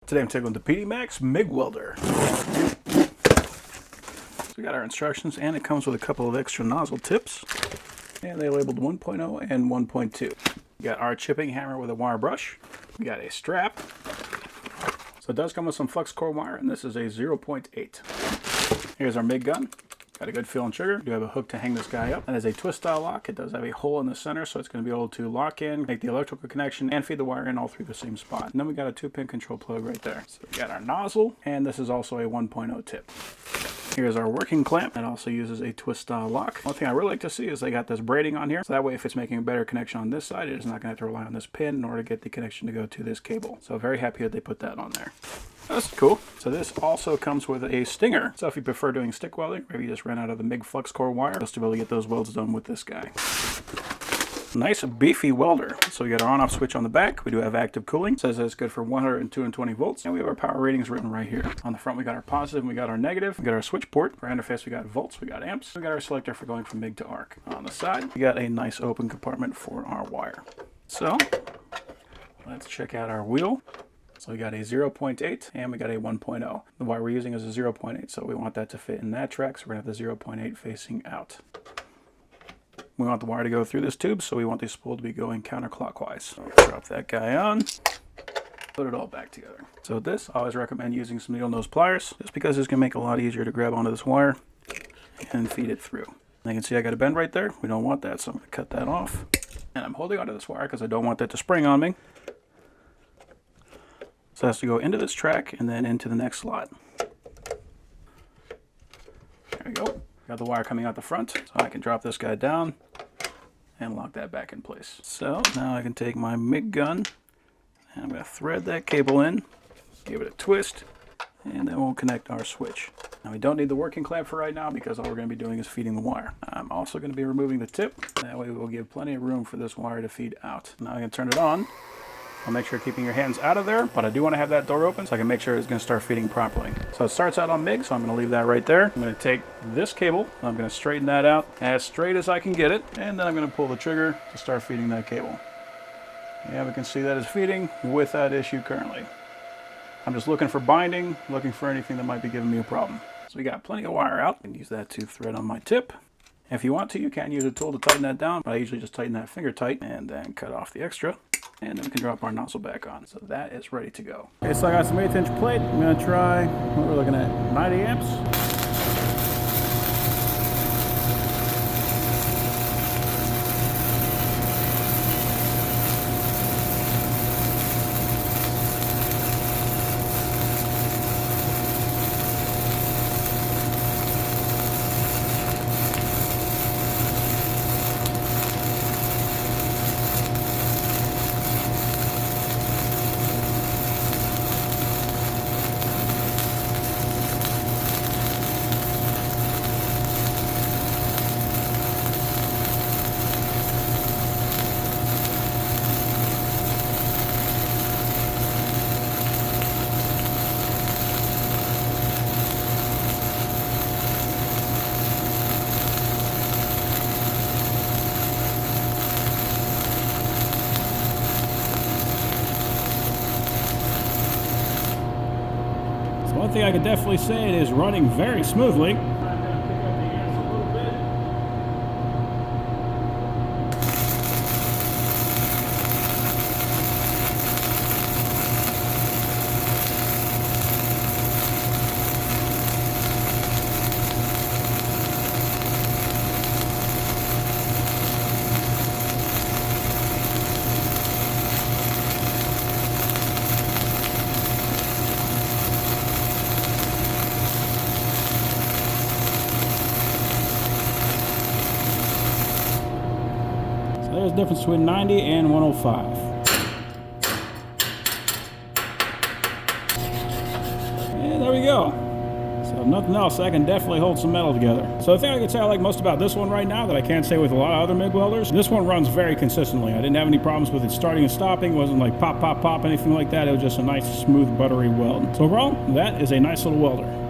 Today I'm taking the PDMAX MIG Welder. So we got our instructions, and it comes with a couple of extra nozzle tips. And they labeled 1.0 and 1.2. We got our chipping hammer with a wire brush. We got a strap. So it does come with some Flux-Cored wire, and this is a 0.8. Here's our MIG gun. Got a good feeling trigger. We do have a hook to hang this guy up. That is a twist style lock. It does have a hole in the center, so it's going to be able to lock in, make the electrical connection, and feed the wire in all through the same spot. And then we got a 2-pin control plug right there. So we got our nozzle, and this is also a 1.0 tip. Here's our working clamp. It also uses a twist style lock. One thing I really like to see is they got this braiding on here, so that way if it's making a better connection on this side, it is not going to have to rely on this pin in order to get the connection to go to this cable. So very happy that they put that on there. That's cool. So this also comes with a stinger. So if you prefer doing stick welding, maybe you just ran out of the MIG Flux-Cored wire, just to be able to get those welds done with this guy. Nice beefy welder. So we got our on-off switch on the back. We do have active cooling. It says that it's good for 100 and 220 volts. And we have our power ratings written right here. On the front we got our positive and we got our negative. We got our switch port. For our interface we got volts, we got amps. We got our selector for going from MIG to arc. On the side we got a nice open compartment for our wire. So let's check out our wheel. So we got a 0.8 and we got a 1.0. The wire we're using is a 0.8, so we want that to fit in that track, so we're going to have the 0.8 facing out. We want the wire to go through this tube, so we want the spool to be going counterclockwise. So drop that guy on, put it all back together. So with this, I always recommend using some needle nose pliers, just because it's going to make it a lot easier to grab onto this wire and feed it through. And you can see I got a bend right there. We don't want that, so I'm going to cut that off. And I'm holding onto this wire because I don't want that to spring on me. So it has to go into this track and then into the next slot. There we go. Got the wire coming out the front, so I can drop this guy down and lock that back in place. So now I can take my MIG gun and I'm going to thread that cable in, give it a twist, and then we'll connect our switch. Now we don't need the working clamp for right now because all we're going to be doing is feeding the wire. I'm also going to be removing the tip. That way we'll give plenty of room for this wire to feed out. Now I'm going to turn it on. I'll make sure keeping your hands out of there, but I do want to have that door open so I can make sure it's going to start feeding properly. So it starts out on MIG, so I'm going to leave that right there. I'm going to take this cable, I'm going to straighten that out as straight as I can get it, and then I'm going to pull the trigger to start feeding that cable. Yeah, we can see that it's feeding without issue currently. I'm just looking for binding, looking for anything that might be giving me a problem. So we got plenty of wire out. I can use that to thread on my tip. If you want to, you can use a tool to tighten that down, but I usually just tighten that finger tight and then cut off the extra. And then we can drop our nozzle back on. So that is ready to go. Okay, so I got some 1/8" plate. I'm going to try, what we're looking at, 90 amps. One thing I could definitely say, it is running very smoothly. There's the difference between 90 and 105. And there we go. So if nothing else, I can definitely hold some metal together. So the thing I can say I like most about this one right now that I can't say with a lot of other MIG welders, this one runs very consistently. I didn't have any problems with it starting and stopping. It wasn't like pop, pop, pop, anything like that. It was just a nice, smooth, buttery weld. So overall, that is a nice little welder.